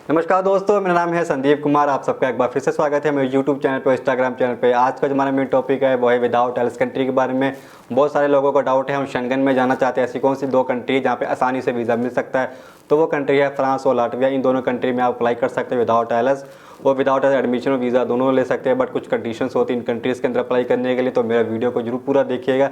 नमस्कार दोस्तों, मेरा नाम है संदीप कुमार। आप सबका एक बार फिर से स्वागत है मेरे यूट्यूब चैनल पर, इंस्टाग्राम चैनल पे। आज का जो हमारा मेन टॉपिक है वो है विदाउट एल्स कंट्री के बारे में। बहुत सारे लोगों को डाउट है, हम शेंगन में जाना चाहते हैं। ऐसी कौन सी दो कंट्री जहाँ पे आसानी से वीज़ा मिल सकता है? तो वो कंट्री है फ्रांस और लाटविया। इन दोनों कंट्री में आप अप्लाई कर सकते हैं विदाउट एल्स और विदाउट एडमिशन और वीज़ा दोनों ले सकते हैं। बट कुछ कंडीशंस होती हैं इन कंट्रीज़ के अंदर अप्लाई करने के लिए, तो मेरा वीडियो को जरूर पूरा देखिएगा।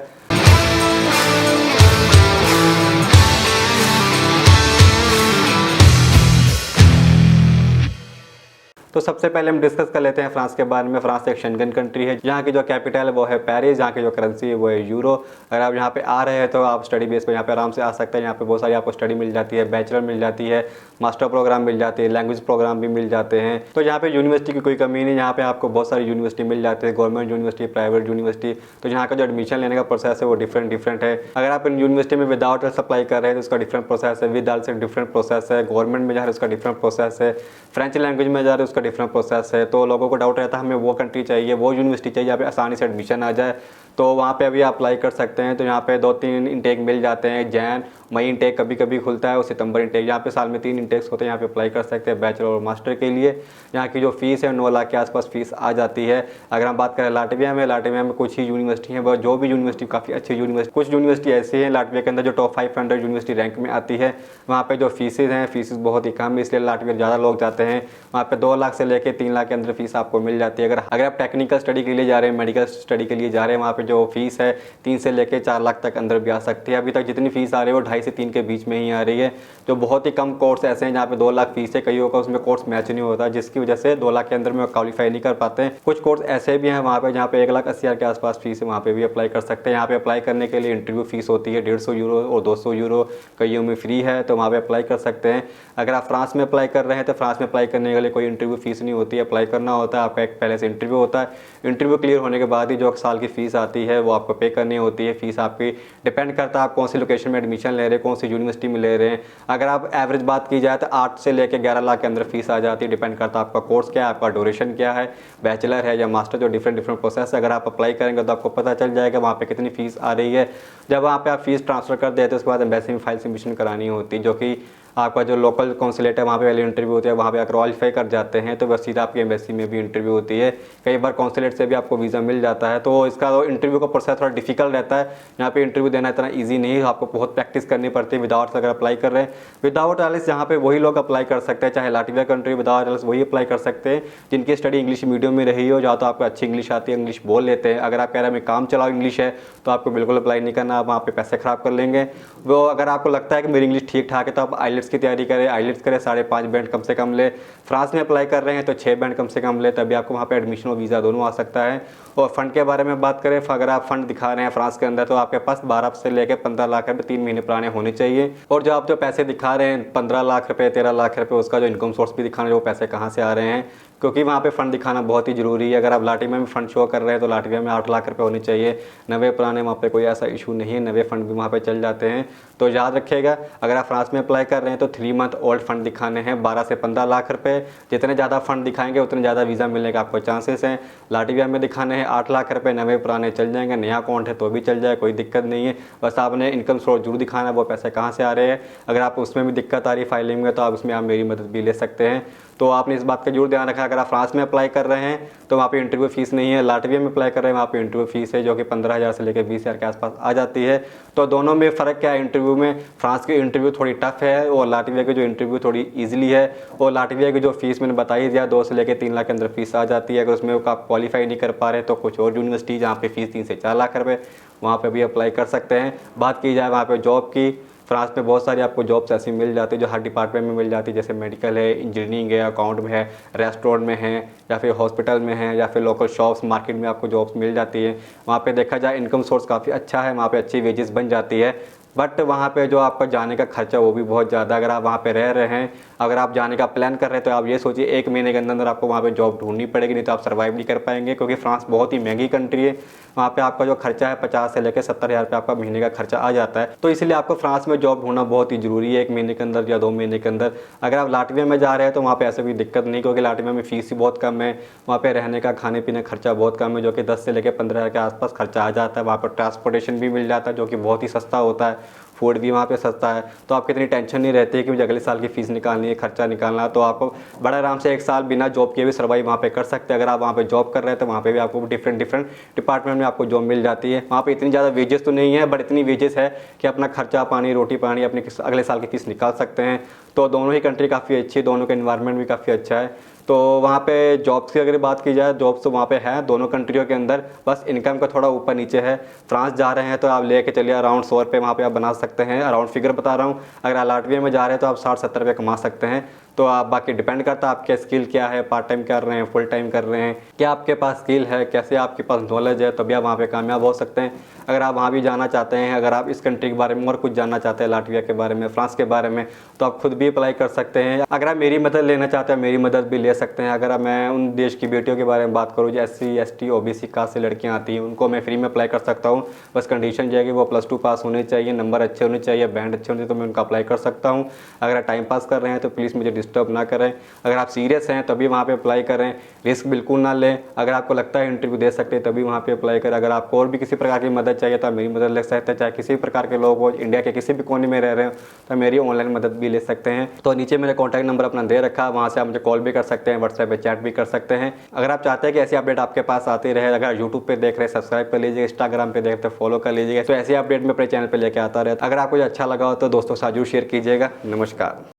तो सबसे पहले हम डिस्कस कर लेते हैं फ्रांस के बारे में। फ्रांस एक शेंगन कंट्री है, यहाँ की जो कैपिटल है वो है पेरिस, जहाँ की जो करेंसी है वो है यूरो। अगर आप यहाँ पे आ रहे हैं तो आप स्टडी बेस पे यहाँ पे आराम से आ सकते हैं। यहाँ पे बहुत सारी आपको स्टडी मिल जाती है, बैचलर मिल जाती है, मास्टर प्रोग्राम मिल जाती है, लैंग्वेज प्रोग्राम भी मिल जाते हैं। तो यहाँ पे यूनिवर्सिटी की कोई कमी नहीं, यहाँ पे आपको बहुत सारी यूनिवर्सिटी मिल जाती है, गवर्नमेंट यूनिवर्सिटी, प्राइवेट यूनिवर्सिटी। तो यहाँ का जो एडमिशन लेने का प्रोसेस है वो डिफरेंट है। अगर आप इन यूनिवर्सिटी में विदाउट एल्स अप्लाई कर रहे हैं तो उसका डिफरेंट प्रोसेस है, विद एल्स डिफरेंट प्रोसेस है, गवर्नमेंट में जा रहे हैं उसका डिफरेंट प्रोसेस है, फ्रेंच लैंग्वेज में जा रहे हैं उसका डिफरेंट प्रोसेस है। तो लोगों को डाउट रहता है हमें वो कंट्री चाहिए, वो यूनिवर्सिटी चाहिए जहाँ पे आसानी से एडमिशन आ जाए, तो वहाँ पे अभी आप अप्लाई कर सकते हैं। तो यहाँ पे 2-3 इंटेक मिल जाते हैं। जैन मई इंटेक कभी कभी खुलता है और सितंबर इंटेक, यहाँ पे साल में 3 इंटेक्स होते हैं। यहाँ पे अप्लाई कर सकते हैं बैचलर और मास्टर के लिए। यहाँ की जो फीस है 9 लाख के आसपास फीस आ जाती है। अगर हम बात करें लाटविया में कुछ ही यूनिवर्सिटी है, जो भी यूनिवर्सिटी काफ़ी अच्छी यूनिवर्सिटी, कुछ यूनिवर्सिटी ऐसी है लाटविया के अंदर जो टॉप 500 यूनिवर्सिटी रैंक में आती है। वहाँ पे जो फीसेज हैं फीसेज बहुत ही कम है, इसलिए लाटविया ज़्यादा लोग जाते हैं। वहाँ पे 2 लाख से लेकर 3 लाख के अंदर फीस आपको मिल जाती है। अगर आप टेक्निकल स्टडी के लिए जा रहे हैं, मेडिकल स्टडी के लिए जा रहे हैं, वहाँ पे जो फीस है 3 से लेकर 4 लाख तक अंदर भी आ सकती है। अभी तक जितनी फीस आ रही है वो 2.5 से 3 के बीच में ही आ रही है। जो बहुत ही कम कोर्स ऐसे हैं जहाँ पे 2 लाख फीस है, कईयों का उसमें कोर्स मैच नहीं होता, जिसकी वजह से 2 लाख के अंदर में क्वालिफाई नहीं कर पाते हैं। कुछ कोर्स ऐसे भी हैं वहाँ पे जहाँ पे 1,80,000 के आसपास फीस है, वहाँ पे भी अप्लाई कर सकते हैं। यहाँ पे अप्लाई करने के लिए इंटरव्यू फीस होती है 150 यूरो और 200 यूरो, कईयों में फ्री है, तो वहाँ पे अप्लाई कर सकते हैं। अगर आप फ्रांस में अप्लाई कर रहे हैं तो फ्रांस में अप्लाई करने के लिए कोई इंटरव्यू फीस नहीं होती है, अप्लाई करना होता है। आपका एक पहले से इंटरव्यू होता है, इंटरव्यू क्लियर होने के बाद ही जो साल की फीस आती है वो आपको पे करनी होती है। फीस आपकी डिपेंड करता है आप कौन सी लोकेशन में एडमिशन ले रहे हैं, कौन सी यूनिवर्सिटी में ले रहे हैं। अगर आप एवरेज बात की जाए तो 8 से लेकर 11 लाख के अंदर फीस आ जाती है। डिपेंड करता है आपका कोर्स क्या है, आपका ड्यूरेशन क्या है, बैचलर है या मास्टर, जो डिफरेंट प्रोसेस है। अगर आप अप्लाई करेंगे तो आपको पता चल जाएगा वहाँ पे कितनी फीस आ रही है। जब वहाँ पे आप फीस ट्रांसफर कर देते हैं उसके बाद एम्बेसी में फाइल सबमिशन करानी होती है, जो कि आपका जो लोकल कॉन्सुलेट है वहाँ पे पहले इंटरव्यू होती है। वहाँ पे आप क्वालिफाई कर जाते हैं तो बस सीधा आपकी एम्बेसी में भी इंटरव्यू होती है। कई बार कॉन्सुलेट से भी आपको वीज़ा मिल जाता है। तो इसका इंटरव्यू का प्रोसेस थोड़ा डिफिकल्ट रहता है। यहाँ पे इंटरव्यू देना इतना ईजी नहीं है, आपको बहुत प्रैक्टिस करनी पड़ती है विदाउट अगर अप्लाई कर रहे हैं। विदाउट एल्स यहाँ पे वही लोग अप्लाई कर सकते हैं, चाहे लाटविया कंट्री विदाउट एल्स वही अप्लाई कर सकते हैं जिनकी स्टडी इंग्लिश मीडियम में रही हो, जहाँ तो आपको अच्छी इंग्लिश आती है, इंग्लिश बोल लेते हैं। अगर आप कह रहे हैं काम चलाओ इंग्लिश है तो आपको बिल्कुल अप्लाई नहीं करना, आप वहाँ पे पैसे खराब कर लेंगे। वो अगर आपको लगता है कि मेरी इंग्लिश ठीक ठाक है तो आप आइलेट्स की तैयारी करें, आइलेट्स करें, 5.5 बैंड कम से कम ले। फ्रांस में अप्लाई कर रहे हैं तो 6 बैंड कम से कम ले, तभी आपको वहाँ पे एडमिशन और वीज़ा दोनों आ सकता है। और फंड के बारे में बात करें, अगर आप फंड दिखा रहे हैं फ्रांस के अंदर तो आपके पास 12 से लेकर 15 लाख रुपये 3 महीने पुराने होने चाहिए। और जो आप जो पैसे दिखा रहे हैं 15 लाख रुपये 13 लाख रुपये, उसका जो इनकम सोर्स भी दिखाना है वो पैसे कहाँ से आ रहे हैं, क्योंकि वहाँ पे फंड दिखाना बहुत ही ज़रूरी है। अगर आप लाटविया में फंड शो कर रहे हैं तो लाटविया में 8 लाख रुपए होने चाहिए। नवे पुराने वहाँ पे कोई ऐसा इशू नहीं है, नवे फंड भी वहाँ पे चल जाते हैं। तो याद रखिएगा, अगर आप फ्रांस में अप्लाई कर रहे हैं तो 3 मंथ ओल्ड फंड दिखाने हैं 12 से 15 लाख रुपए। जितने ज़्यादा फंड दिखाएंगे उतने ज़्यादा वीज़ा मिलने का आपको चांसेस हैं। लाटविया में दिखाने हैं 8 लाख रुपये, नवे पुराने चल जाएंगे, नया अकाउंट है तो भी चल जाए, कोई दिक्कत नहीं है। बस आपने इनकम सोर्स जरूर दिखाना है, वो पैसे कहाँ से आ रहे हैं। अगर आप उसमें भी दिक्कत आ रही फाइलिंग में तो आप उसमें आप मेरी मदद भी ले सकते हैं। तो आपने इस बात का जरूर ध्यान रखा, अगर आप फ्रांस में अप्लाई कर रहे हैं तो वहाँ पे इंटरव्यू फीस नहीं है। लाटविया में अप्लाई कर रहे हैं वहाँ पे इंटरव्यू फीस है जो कि 15,000 से लेकर 20,000 के आसपास आ जाती है। तो दोनों में फ़र्क क्या है इंटरव्यू में? फ्रांस की इंटरव्यू थोड़ी टफ है और लाटविया की जो इंटरव्यू थोड़ी ईजिली है। और लाटविया की जो फीस मैंने बताई दिया 2 से लेकर 3 लाख के अंदर फीस आ जाती है। अगर उसमें आप क्वालिफाई नहीं कर पा रहे तो कुछ और यूनिवर्सिटी जहाँ पे फीस 3 से 4 लाख रुपये, वहाँ पर भी अप्लाई कर सकते हैं। बात की जाए वहाँ पर जॉब की, फ्रांस में बहुत सारी आपको जॉब्स ऐसी मिल जाती है जो हर डिपार्टमेंट में मिल जाती है, जैसे मेडिकल है, इंजीनियरिंग है, अकाउंट में है, रेस्टोरेंट में है, या फिर हॉस्पिटल में है, या फिर लोकल शॉप्स मार्केट में आपको जॉब्स मिल जाती है। वहाँ पे देखा जाए इनकम सोर्स काफ़ी अच्छा है, वहाँ पे अच्छी वेजेस बन जाती है। बट वहाँ पे जो आपका जाने का खर्चा वो भी बहुत ज़्यादा। अगर आप वहाँ पे रह रहे हैं, अगर आप जाने का प्लान कर रहे हैं तो आप ये सोचिए 1 महीने के अंदर आपको वहाँ पे जॉब ढूंढनी पड़ेगी, नहीं तो आप सर्वाइव नहीं कर पाएंगे, क्योंकि फ्रांस बहुत ही महंगी कंट्री है। वहाँ पे आपका जो खर्चा है 50 से लेकर 70,000 रुपये आपका महीने का खर्चा आ जाता है। तो इसलिए आपको फ्रांस में जॉब ढूंढना बहुत ही ज़रूरी है 1 महीने के अंदर या 2 महीने के अंदर। अगर आप लाटविया में जा रहे हैं तो वहाँ पे ऐसे कोई दिक्कत नहीं, क्योंकि लाटविया में फ़ीस ही बहुत कम है। वहाँ पे रहने का खाने पीने खर्चा बहुत कम है, जो कि 10 से लेकर 15,000 के आसपास खर्चा आ जाता है। वहाँ पर ट्रांसपोर्टेशन भी मिल जाता है जो कि बहुत ही सस्ता होता है। फूड भी वहाँ पे सस्ता है, तो आपको इतनी टेंशन नहीं रहती है कि मुझे अगले साल की फ़ीस निकालनी है, खर्चा निकालना है। तो आपको बड़े आराम से 1 साल बिना जॉब किए भी सर्वाइव वहाँ पे कर सकते हैं। अगर आप वहाँ पे जॉब कर रहे हैं तो वहाँ पे भी आपको डिफरेंट डिफरेंट डिपार्टमेंट में आपको जॉब मिल जाती है। वहाँ पे इतनी ज़्यादा वेजेस तो नहीं है, बट इतनी वेजेस है कि अपना खर्चा पानी, रोटी पानी, अपनी अगले साल की फ़ीस निकाल सकते हैं। तो दोनों ही कंट्री काफ़ी अच्छी है, दोनों का एनवायरनमेंट भी काफ़ी अच्छा है। तो वहाँ पे जॉब्स की अगर बात की जाए, जॉब्स तो वहाँ पे है दोनों कंट्रियों के अंदर, बस इनकम का थोड़ा ऊपर नीचे है। फ्रांस जा रहे हैं तो आप लेके चलिए अराउंड 100 रुपये वहाँ पे आप बना सकते हैं, अराउंड फिगर बता रहा हूँ। अगर आप लाटविया में जा रहे हैं तो आप 60-70 रुपये कमा सकते हैं। तो आप बाकी डिपेंड करता है आपके स्किल क्या है, पार्ट टाइम कर रहे हैं, फुल टाइम कर रहे हैं, क्या आपके पास स्किल है, कैसे आपके पास नॉलेज है, तभी आप वहाँ पे कामयाब हो सकते हैं। अगर आप वहाँ भी जाना चाहते हैं, अगर आप इस कंट्री के बारे में और कुछ जानना चाहते हैं, लाटविया के बारे में, फ्रांस के बारे में, तो आप खुद भी अप्लाई कर सकते हैं। अगर आप मेरी मदद लेना चाहते हैं, मेरी मदद भी ले सकते हैं। अगर मैं उन देश की बेटियों के बारे में बात करूँ जो SC ST OBC कास्ट से लड़कियाँ आती हैं, उनको मैं फ्री में अप्लाई कर सकता हूँ। बस कंडीशन जो है कि वो +2 पास होने चाहिए, नंबर अच्छे होने चाहिए, बैंड अच्छे होने चाहिए, तो मैं उनका अप्लाई कर सकता हूँ। अगर आप टाइम पास कर रहे हैं तो प्लीज़ मुझे डिस्टर्ब ना करें। अगर आप सीरियस हैं तभी वहाँ पे अप्लाई करें, रिस्क बिल्कुल ना लें। अगर आपको लगता है इंटरव्यू दे सकते हैं तभी वहाँ पे अप्लाई करें। अगर आपको और भी किसी प्रकार की मदद चाहिए तो आप मेरी मदद ले सकते हैं, चाहे किसी भी प्रकार के लोग हो, इंडिया के किसी भी कोने में रह रहे हो तो मेरी ऑनलाइन मदद भी ले सकते हैं। तो नीचे मेरा कॉन्टैक्ट नंबर अपना दे रखा है, वहाँ से आप मुझे कॉल भी कर सकते हैं, व्हाट्सएप पे चैट भी कर सकते हैं। अगर आप चाहते हैं कि ऐसी अपडेट आपके पास आती रहे, अगर यूट्यूब पे देख रहे हैं सब्सक्राइब कर लीजिए, इंस्टाग्राम पे देखते हैं फॉलो कर लीजिएगा, तो ऐसी अपडेट मैं अपने चैनल पर लेकर आता रहता। अगर आपको अच्छा लगा हो तो दोस्तों के साथ जरूर शेयर कीजिएगा। नमस्कार।